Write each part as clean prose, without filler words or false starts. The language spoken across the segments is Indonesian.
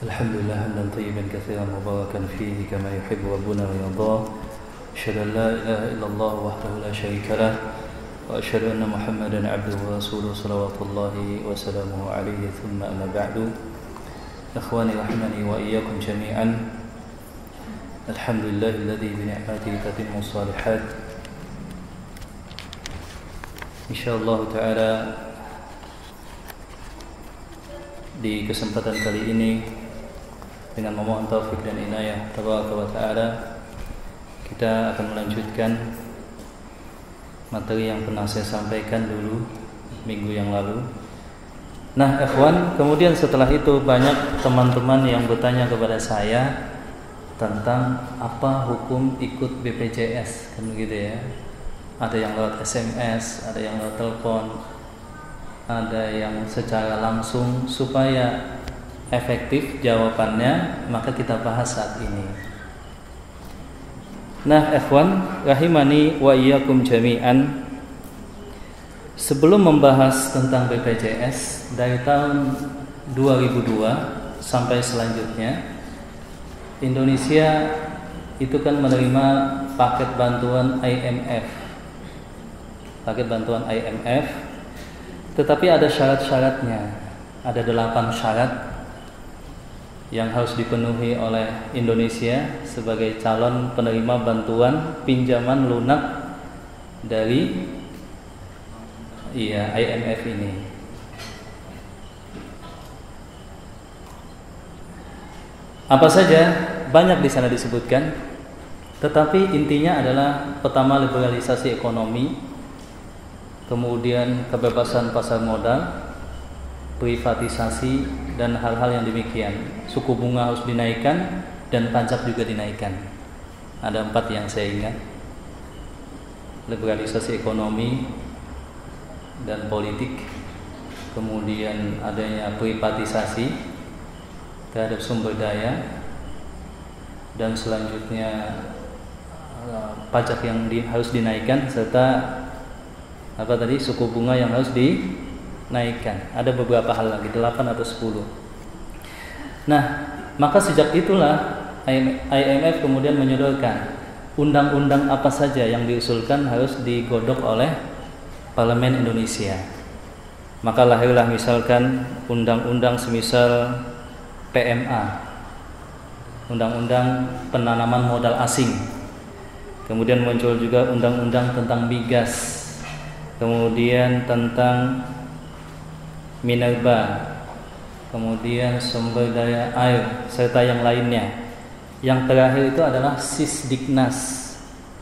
الحمد لله حمدا طيبا كثيرا مباركا فيه كما يحب ربنا ويرضاه. أشهد أن لا إله إلا الله وحده لا شريك له وأشهد أن محمدا عبده ورسوله صلوات الله وسلامه عليه. ثم أما بعد، إخواني رحمني وإياكم جميعا. الحمد لله الذي بنعمته تتم الصالحات. InsyaAllah ta'ala di kesempatan kali ini dengan memohon taufik dan inayah tabaraka wa ta'ala, kita akan melanjutkan materi yang pernah saya sampaikan dulu minggu yang lalu. Nah, ikhwan, kemudian setelah itu banyak teman-teman yang bertanya kepada saya tentang apa hukum ikut BPJS, kan begitu ya. Ada yang lewat SMS, ada yang lewat telepon, ada yang secara langsung. Supaya efektif jawabannya, maka kita bahas saat ini. Nah, ikhwan rahimani wa iyyakum jami'an, sebelum membahas tentang BPJS dari tahun 2002 sampai selanjutnya, Indonesia itu kan menerima paket bantuan IMF. Tetapi ada syarat-syaratnya. Ada 8 syarat yang harus dipenuhi oleh Indonesia sebagai calon penerima bantuan pinjaman lunak dari IMF ini. Apa saja? Banyak di sana disebutkan. Tetapi intinya adalah pertama, liberalisasi ekonomi, kemudian kebebasan pasar modal, privatisasi, dan hal-hal yang demikian. Suku bunga harus dinaikkan dan pajak juga dinaikkan. Ada 4 yang saya ingat: liberalisasi ekonomi dan politik, kemudian adanya privatisasi terhadap sumber daya, dan selanjutnya pajak yang harus dinaikkan, serta suku bunga yang harus dinaikkan. Ada beberapa hal lagi, 8 atau 10. Nah, maka sejak itulah IMF kemudian menyodorkan undang-undang apa saja yang diusulkan harus digodok oleh Parlemen Indonesia. Maka lahirlah misalkan undang-undang semisal PMA, undang-undang penanaman modal asing. Kemudian muncul juga undang-undang tentang migas, kemudian tentang minerba, kemudian sumber daya air, serta yang lainnya. Yang terakhir itu adalah Sisdiknas,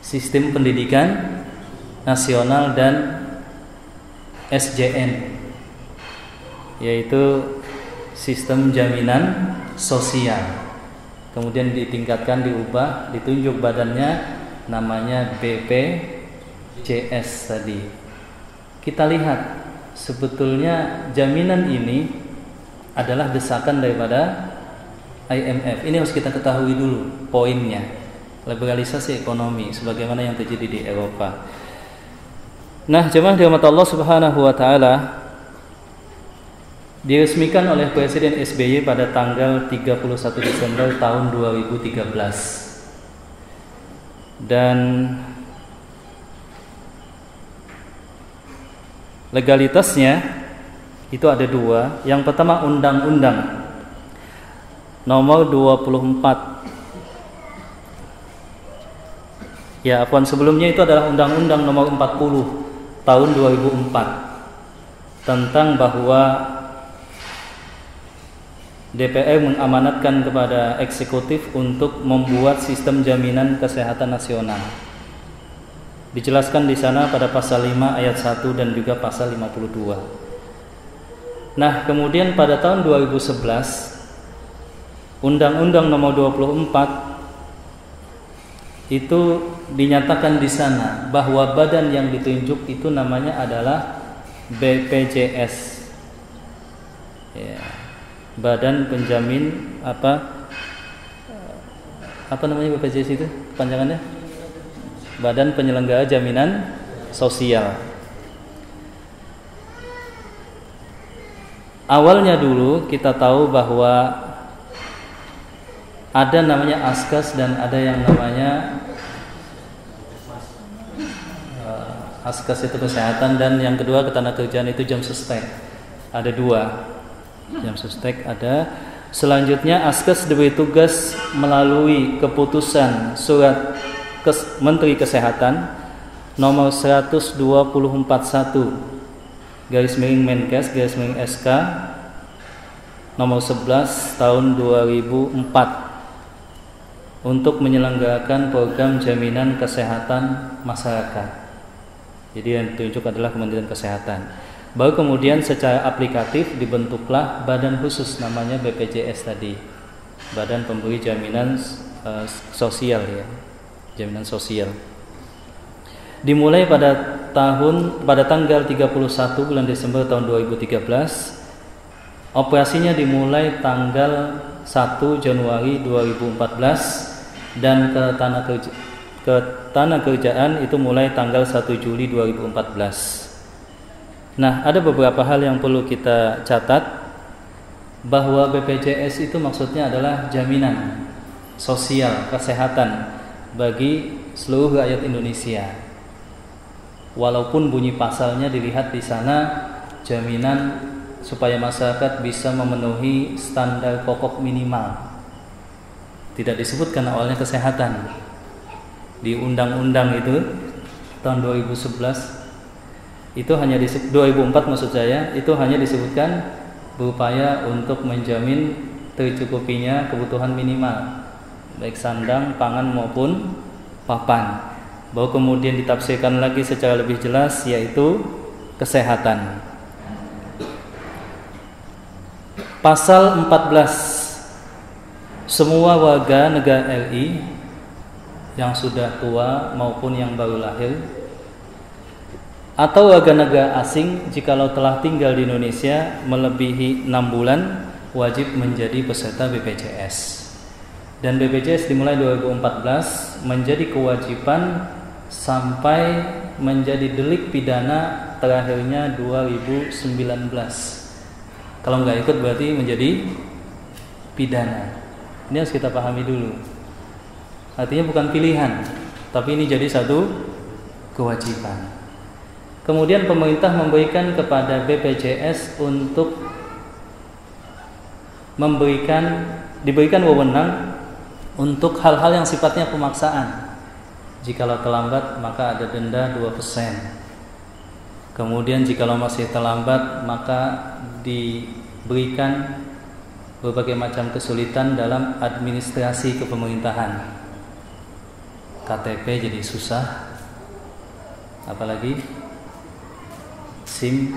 Sistem Pendidikan Nasional, dan SJN, yaitu Sistem Jaminan Sosial. Kemudian ditingkatkan, diubah, ditunjuk badannya, namanya BPJS tadi. Kita lihat, sebetulnya jaminan ini adalah desakan daripada IMF. Ini harus kita ketahui dulu poinnya. Liberalisasi ekonomi sebagaimana yang terjadi di Eropa. Nah, jemaah dirahmati Allah Subhanahu wa taala, diresmikan oleh Presiden SBY pada tanggal 31 Desember tahun 2013. Dan legalitasnya itu ada 2. Yang pertama, Undang-Undang Nomor 24. Sebelumnya itu adalah Undang-Undang Nomor 40 tahun 2004 tentang bahwa DPR mengamanatkan kepada eksekutif untuk membuat sistem jaminan kesehatan nasional. Dijelaskan di sana pada pasal 5 ayat 1 dan juga pasal 52. Nah, kemudian pada tahun 2011 Undang-Undang Nomor 24 itu dinyatakan di sana bahwa badan yang ditunjuk itu namanya adalah BPJS. Badan Penjamin apa namanya BPJS itu panjangannya? Badan Penyelenggara Jaminan Sosial. Awalnya dulu kita tahu bahwa ada namanya askas dan ada yang namanya askas itu kesehatan, dan yang kedua ketenagakerjaan itu jam sostek. Ada dua, jam sostek ada. Selanjutnya askas diberi tugas melalui keputusan surat Menteri Kesehatan nomor 124/1/Menkes/SK nomor 11 tahun 2004 untuk menyelenggarakan program jaminan kesehatan masyarakat. Jadi yang ditunjuk adalah Kementerian Kesehatan. Baru kemudian secara aplikatif dibentuklah badan khusus namanya BPJS tadi, Badan Pemberi Jaminan Sosial ya, jaminan sosial. Dimulai pada tanggal 31 bulan Desember tahun 2013. Operasinya dimulai tanggal 1 Januari 2014 dan ketenagakerjaan itu mulai tanggal 1 Juli 2014. Nah, ada beberapa hal yang perlu kita catat, bahwa BPJS itu maksudnya adalah jaminan sosial kesehatan bagi seluruh rakyat Indonesia. Walaupun bunyi pasalnya dilihat di sana jaminan supaya masyarakat bisa memenuhi standar pokok minimal. Tidak disebutkan awalnya kesehatan. Di undang-undang itu tahun 2011 itu hanya 2004 maksud saya, itu hanya disebutkan berupaya untuk menjamin tercukupinya kebutuhan minimal baik sandang, pangan maupun papan. Bahwa kemudian ditafsirkan lagi secara lebih jelas yaitu kesehatan. Pasal 14, semua warga negara RI yang sudah tua maupun yang baru lahir atau warga negara asing jikalau telah tinggal di Indonesia melebihi 6 bulan wajib menjadi peserta BPJS. Dan BPJS dimulai 2014 menjadi kewajiban sampai menjadi delik pidana terakhirnya 2019. Kalau nggak ikut berarti menjadi pidana. Ini harus kita pahami dulu. Artinya bukan pilihan, tapi ini jadi satu kewajiban. Kemudian pemerintah memberikan kepada BPJS untuk diberikan wewenang untuk hal-hal yang sifatnya pemaksaan. Jikalau terlambat maka ada denda 2%. Kemudian jikalau masih terlambat maka diberikan berbagai macam kesulitan dalam administrasi kepemerintahan. KTP jadi susah, apalagi SIM,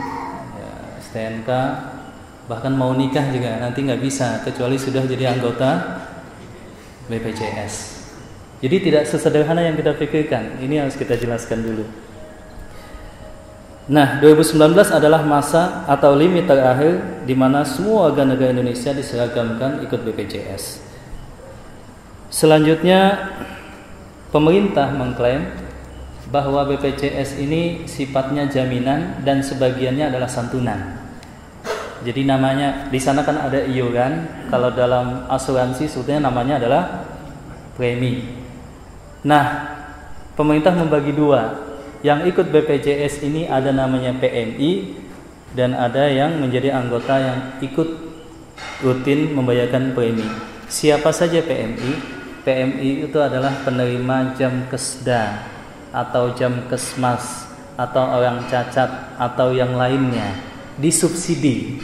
STNK, bahkan mau nikah juga nanti nggak bisa kecuali sudah jadi anggota BPJS. Jadi tidak sesederhana yang kita pikirkan. Ini harus kita jelaskan dulu. Nah, 2019 adalah masa atau limit terakhir di mana semua warga negara Indonesia diseragamkan ikut BPJS. Selanjutnya, pemerintah mengklaim bahwa BPJS ini sifatnya jaminan dan sebagiannya adalah santunan. Jadi namanya di sana kan ada iuran, kalau dalam asuransi sebetulnya namanya adalah premi. Nah, pemerintah membagi dua. Yang ikut BPJS ini ada namanya PMI dan ada yang menjadi anggota yang ikut rutin membayarkan premi. Siapa saja PMI? PMI itu adalah penerima jam kesda atau jam kesmas atau orang cacat atau yang lainnya, disubsidi.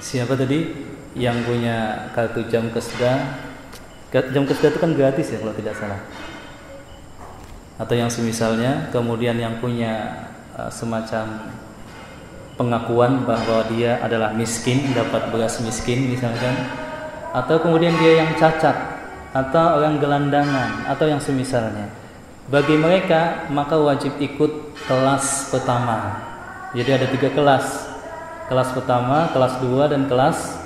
Siapa tadi yang punya kartu jam kesda? Jam kesda itu kan gratis ya kalau tidak salah, atau yang semisalnya. Kemudian yang punya semacam pengakuan bahwa dia adalah miskin, dapat beras miskin misalkan, atau kemudian dia yang cacat atau orang gelandangan atau yang semisalnya. Bagi mereka maka wajib ikut kelas pertama. Jadi ada 3 kelas. Kelas pertama, kelas 2 dan kelas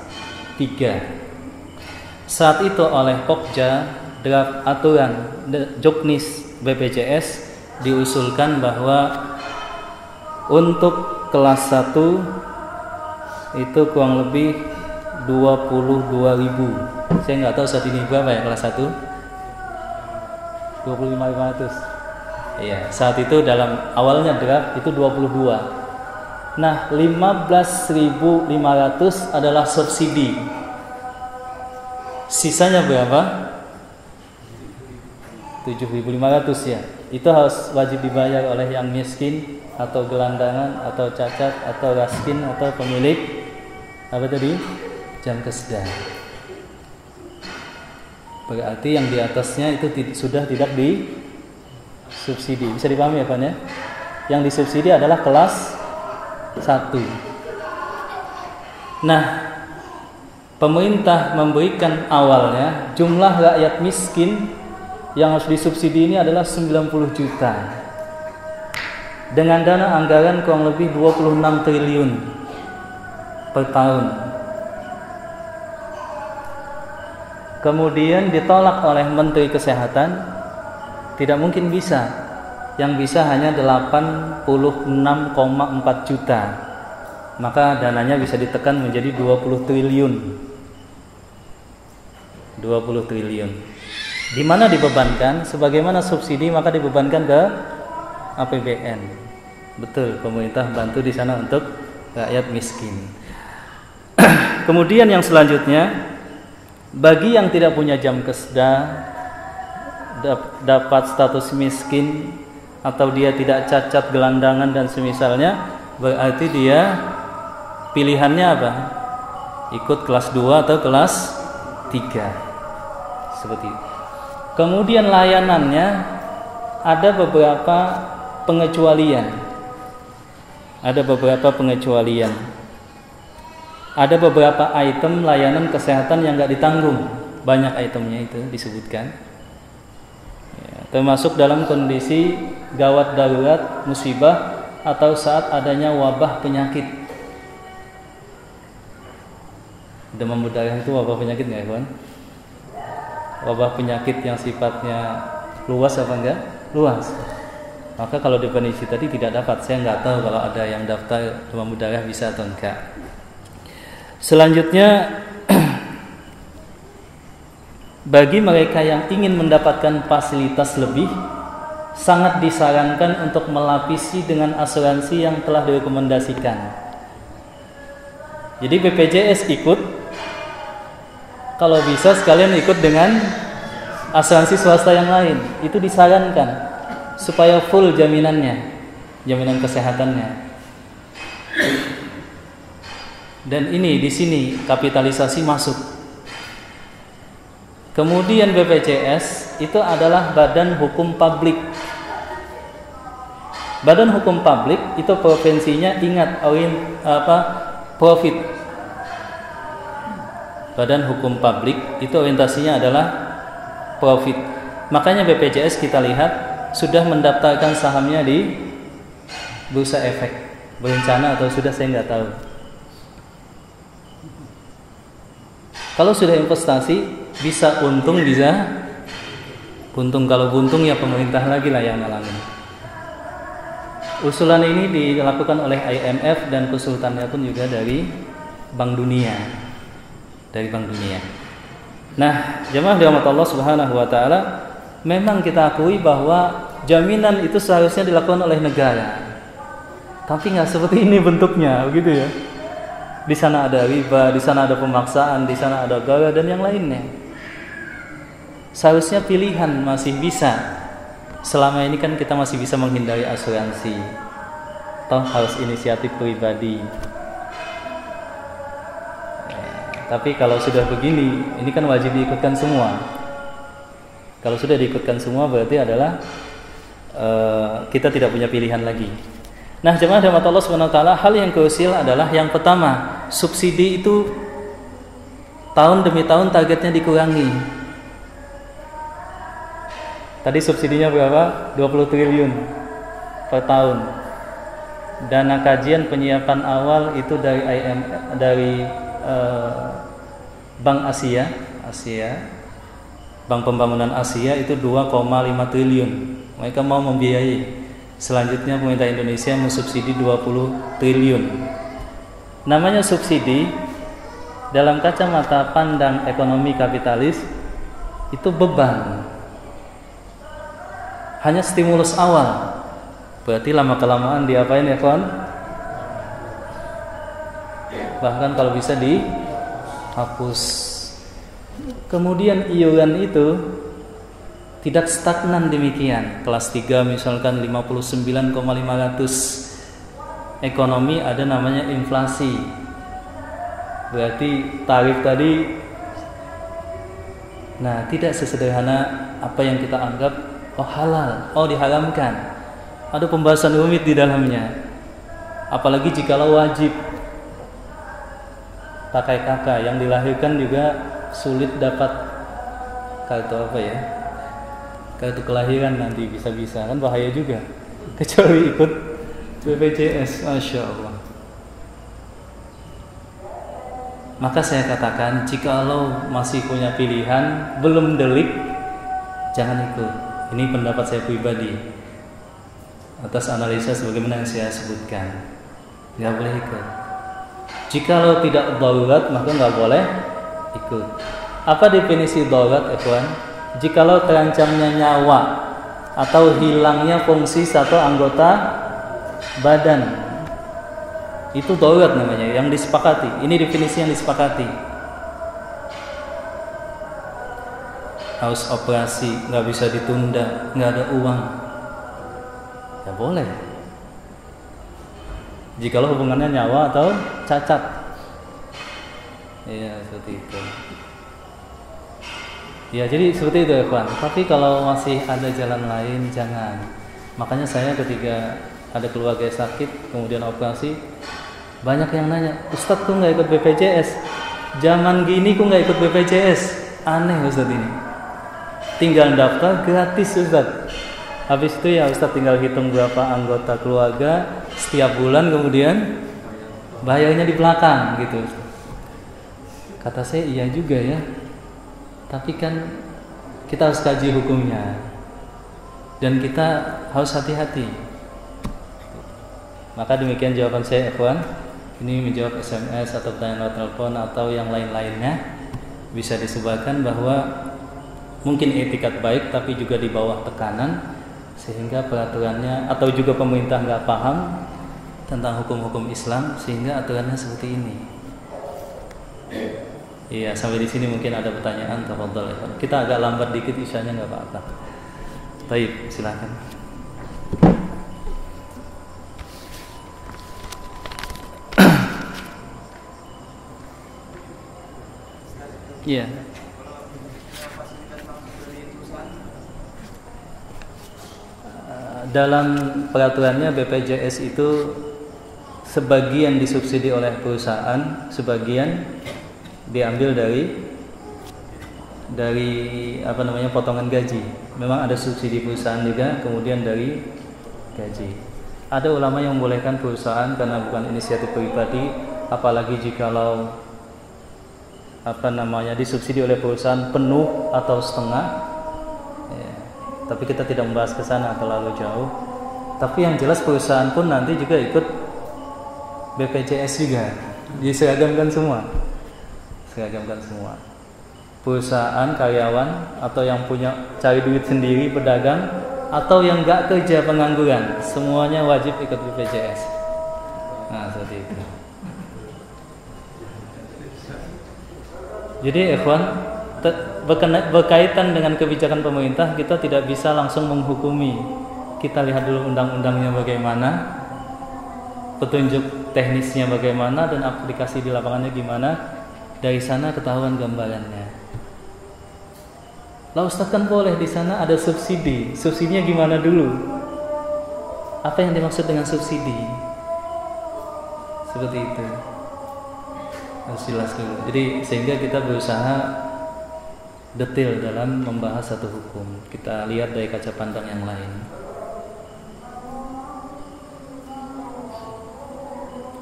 3. Saat itu oleh Pokja draft aturan Joknis BPJS diusulkan bahwa untuk kelas 1 itu kurang lebih 22.000. Saya nggak tahu saat ini berapa ya kelas 1? 25.500. Iya, saat itu dalam awalnya draft itu 22. Nah, 15.500 adalah subsidi. Sisanya berapa? 7.500 ya. Itu harus wajib dibayar oleh yang miskin atau gelandangan atau cacat atau raskin atau pemilik apa tadi? Jam keseda. Berarti yang di atasnya itu sudah tidak disubsidi. Bisa dipahami ya Pak ya? Yang disubsidi adalah kelas 1. Nah, pemerintah memberikan awalnya jumlah rakyat miskin yang harus disubsidi ini adalah 90 juta dengan dana anggaran kurang lebih 26 triliun per tahun. Kemudian ditolak oleh Menteri Kesehatan, tidak mungkin bisa. Yang bisa hanya 86,4 juta. Maka dananya bisa ditekan menjadi 20 triliun. 20 triliun. Di mana dibebankan? Sebagaimana subsidi maka dibebankan ke APBN. Betul, pemerintah bantu di sana untuk rakyat miskin. Kemudian yang selanjutnya, bagi yang tidak punya jam keseda, dapat status miskin atau dia tidak cacat, gelandangan dan semisalnya, berarti dia pilihannya apa? Ikut kelas 2 atau kelas 3. Seperti itu. Kemudian layanannya ada beberapa pengecualian. Ada beberapa pengecualian. Ada beberapa item layanan kesehatan yang nggak ditanggung. Banyak itemnya itu disebutkan. Ya, termasuk dalam kondisi gawat darurat, musibah atau saat adanya wabah penyakit. Demam berdarah itu wabah penyakit nggak, Iwan? Wabah penyakit yang sifatnya luas apa enggak? Luas. Maka kalau definisi tadi tidak dapat. Saya nggak tahu kalau ada yang daftar demam berdarah bisa atau enggak. Selanjutnya, bagi mereka yang ingin mendapatkan fasilitas lebih, sangat disarankan untuk melapisi dengan asuransi yang telah direkomendasikan. Jadi BPJS ikut. Kalau bisa sekalian ikut dengan asuransi swasta yang lain. Itu disarankan supaya full jaminannya, jaminan kesehatannya. Dan ini di sini kapitalisasi masuk. Kemudian BPJS itu adalah badan hukum publik. Badan hukum publik itu provinsinya ingat profit. Badan hukum publik itu orientasinya adalah profit. Makanya BPJS kita lihat sudah mendaftarkan sahamnya di Bursa Efek. Berencana atau sudah saya nggak tahu. Kalau sudah investasi bisa untung, bisa buntung. Kalau buntung ya pemerintah lagi lah yang ngalamin. Usulan ini dilakukan oleh IMF dan konsultannya pun juga dari Bank Dunia. Dari Bank Dunia. Nah, jemaah dirahmati Allah Subhanahu wa taala, memang kita akui bahwa jaminan itu seharusnya dilakukan oleh negara. Tapi nggak seperti ini bentuknya, begitu ya. Di sana ada riba, di sana ada pemaksaan, di sana ada gara dan yang lainnya. Seharusnya pilihan masih bisa. Selama ini kan kita masih bisa menghindari asuransi. Toh harus inisiatif pribadi. Tapi kalau sudah begini, ini kan wajib diikutkan semua. Kalau sudah diikutkan semua berarti adalah kita tidak punya pilihan lagi. Nah, jemaah rahmat Allah Subhanahu wa taala, hal yang krusial adalah yang pertama, subsidi itu tahun demi tahun targetnya dikurangi. Tadi subsidinya berapa? 20 triliun per tahun. Dana kajian penyiapan awal itu dari Bank Asia, Bank Pembangunan Asia itu 2,5 triliun. Mereka mau membiayai. Selanjutnya pemerintah Indonesia mensubsidi 20 triliun. Namanya subsidi dalam kacamata pandang ekonomi kapitalis itu beban. Hanya stimulus awal. Berarti lama-kelamaan diapain ya kawan? Bahkan kalau bisa dihapus. Kemudian iuran itu tidak stagnan demikian. Kelas 3 misalkan 59,500 ekonomi ada namanya inflasi. Berarti tarif tadi tidak sesederhana apa yang kita anggap halal, diharamkan. Ada pembahasan rumit di dalamnya. Apalagi jikalau wajib. Pakai kakak yang dilahirkan juga sulit dapat kartu kartu kelahiran nanti bisa-bisa kan bahaya juga. Kecuali ikut BPJS, Masya Allah. Maka saya katakan, jikalau masih punya pilihan, belum delik, jangan ikut. Ini pendapat saya pribadi atas analisa sebagaimana yang saya sebutkan. Nggak boleh ikut. Jikalau tidak darurat, maka nggak boleh ikut. Apa definisi darurat, ikhwan? Jikalau terancamnya nyawa atau hilangnya fungsi satu anggota badan, itu darurat namanya, yang disepakati. Ini definisi yang disepakati. Harus operasi, nggak bisa ditunda, nggak ada uang, ya boleh. Jikalau hubungannya nyawa atau cacat, ya seperti itu. Ya jadi seperti itu ya kawan. Tapi kalau masih ada jalan lain, jangan. Makanya saya ketika ada keluarga sakit kemudian operasi, banyak yang nanya, Ustadz kok nggak ikut BPJS? Zaman gini kok nggak ikut BPJS? Aneh Ustadz ini. Tinggal daftar gratis Ustadz. Habis itu ya Ustadz tinggal hitung berapa anggota keluarga setiap bulan, kemudian bayarnya di belakang gitu. Kata saya iya juga ya. Tapi kan kita harus kaji hukumnya dan kita harus hati-hati. Maka demikian jawaban saya, ikhwan. Ini menjawab SMS atau pertanyaan lewat telepon atau yang lain-lainnya. Bisa disebarkan bahwa mungkin etikat baik tapi juga di bawah tekanan, sehingga peraturannya atau juga pemerintah nggak paham tentang hukum-hukum Islam sehingga aturannya seperti ini. Iya, sampai di sini mungkin ada pertanyaan. Tafadhol, ikhwan. Kita agak lambat dikit isyanya, nggak apa-apa. Baik, silakan. Iya. Dalam peraturannya BPJS itu sebagian disubsidi oleh perusahaan, sebagian diambil dari potongan gaji. Memang ada subsidi perusahaan juga, kemudian dari gaji. Ada ulama yang membolehkan perusahaan karena bukan inisiatif pribadi, apalagi jikalau disubsidi oleh perusahaan penuh atau setengah. Ya, tapi kita tidak membahas ke sana terlalu jauh. Tapi yang jelas perusahaan pun nanti juga ikut BPJS juga. Diseragamkan semua. Perusahaan, karyawan, atau yang punya cari duit sendiri, pedagang, atau yang nggak kerja, pengangguran, semuanya wajib ikut BPJS. Nah, seperti itu. Jadi, ikhwan, berkaitan dengan kebijakan pemerintah, kita tidak bisa langsung menghukumi. Kita lihat dulu undang-undangnya bagaimana, petunjuk teknisnya bagaimana, dan aplikasi di lapangannya gimana. Dari sana ketahuan gambarannya. Lah Ustaz kan boleh di sana ada subsidi. Subsidinya gimana dulu? Apa yang dimaksud dengan subsidi? Seperti itu. Harus jelas dulu. Jadi sehingga kita berusaha detail dalam membahas satu hukum. Kita lihat dari kaca pandang yang lain.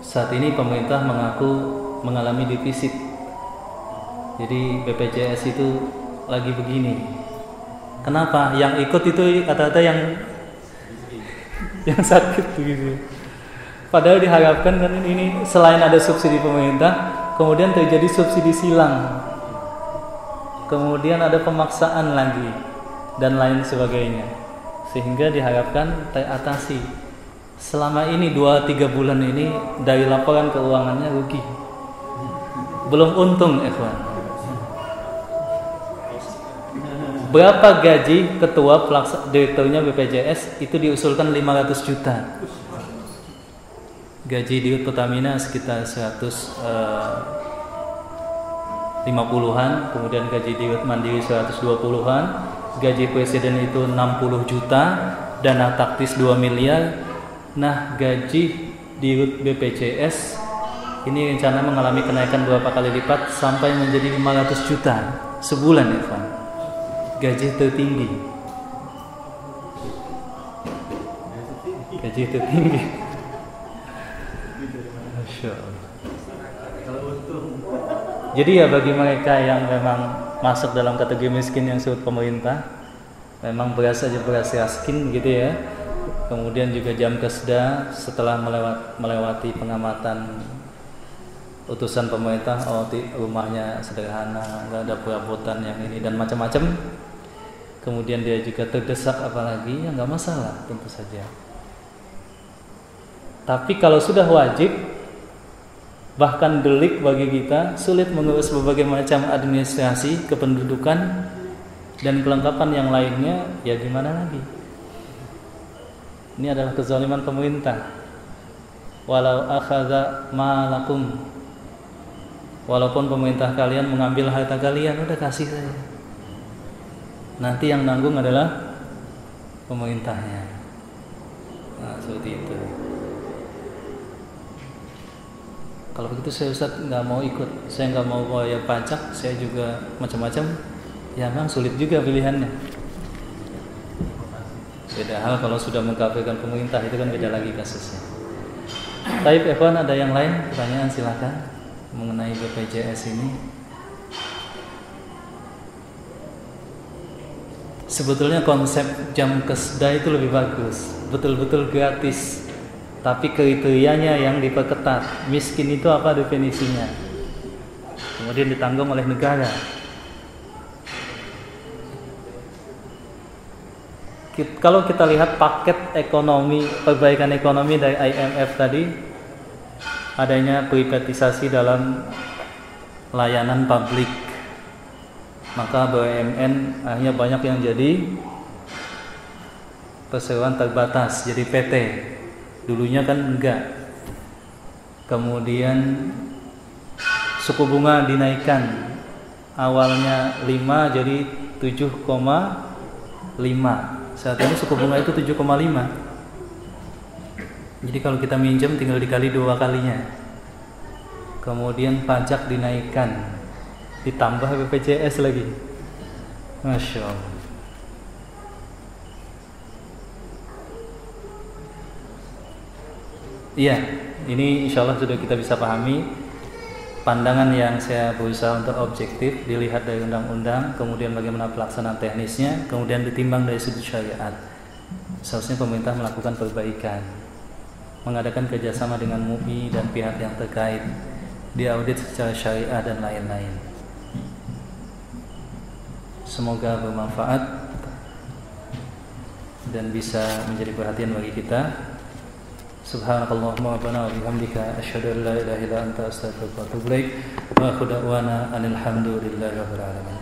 Saat ini pemerintah mengaku mengalami defisit. Jadi BPJS itu lagi begini. Kenapa? Yang ikut itu kata-kata yang sakit begitu. Padahal diharapkan kan ini selain ada subsidi pemerintah, kemudian terjadi subsidi silang, kemudian ada pemaksaan lagi dan lain sebagainya, sehingga diharapkan teratasi. Selama ini 2-3 bulan ini dari laporan keuangannya rugi, belum untung, ikhwan. Berapa gaji ketua direkturnya BPJS itu diusulkan 500 juta. Gaji di Pertamina sekitar 150-an, kemudian gaji di Mandiri 120-an, gaji presiden itu 60 juta, dana taktis 2 miliar. Nah, gaji di BPJS ini rencana mengalami kenaikan berapa kali lipat sampai menjadi 500 juta sebulan, ya, Pak. Gaji tertinggi. Gaji tertinggi. Masya Allah. Jadi ya bagi mereka yang memang masuk dalam kategori miskin yang disebut pemerintah, memang beras aja beras raskin gitu ya. Kemudian juga jam kesda setelah melewati pengamatan utusan pemerintah, rumahnya sederhana, nggak ada perabotan yang ini dan macam-macam. Kemudian dia juga terdesak apalagi, ya nggak masalah tentu saja. Tapi kalau sudah wajib, bahkan delik bagi kita, sulit mengurus berbagai macam administrasi, kependudukan dan kelengkapan yang lainnya, ya gimana lagi? Ini adalah kezaliman pemerintah. Walau akhadha ma lakum, walaupun pemerintah kalian mengambil harta kalian, udah kasih saja. Nanti yang nanggung adalah pemerintahnya. Nah, seperti itu. Kalau begitu saya Ustaz nggak mau ikut, saya nggak mau bayar pajak, saya juga macam-macam. Ya memang sulit juga pilihannya. Beda hal kalau sudah mengkafirkan pemerintah, itu kan beda lagi kasusnya. Taib ikhwan, ada yang lain? Pertanyaan silakan mengenai BPJS ini. Sebetulnya konsep jam kesda itu lebih bagus, betul-betul gratis, tapi kriterianya yang diperketat. Miskin itu apa definisinya? Kemudian ditanggung oleh negara. Kalau kita lihat paket ekonomi, perbaikan ekonomi dari IMF tadi, adanya privatisasi dalam layanan publik, maka BUMN akhirnya banyak yang jadi perseroan terbatas, jadi PT. Dulunya kan enggak. Kemudian suku bunga dinaikkan, awalnya 5 jadi 7,5. Saat ini suku bunga itu 7,5. Jadi kalau kita minjem tinggal dikali 2 kalinya. Kemudian pajak dinaikkan, ditambah BPJS lagi. Masya Allah. Iya, ini insya Allah sudah kita bisa pahami. Pandangan yang saya berusaha untuk objektif, dilihat dari undang-undang, kemudian bagaimana pelaksanaan teknisnya, kemudian ditimbang dari sudut syariat. Seharusnya pemerintah melakukan perbaikan, mengadakan kerjasama dengan MUI dan pihak yang terkait, diaudit secara syariah dan lain-lain. Semoga bermanfaat dan bisa menjadi perhatian bagi kita. Subhanakallahumma rabbana wa bihamdika asyhadu an la ilaha illa anta astaghfiruka wa atubu ilaik. Wa akhiru da'wana alhamdulillahi rabbil alamin.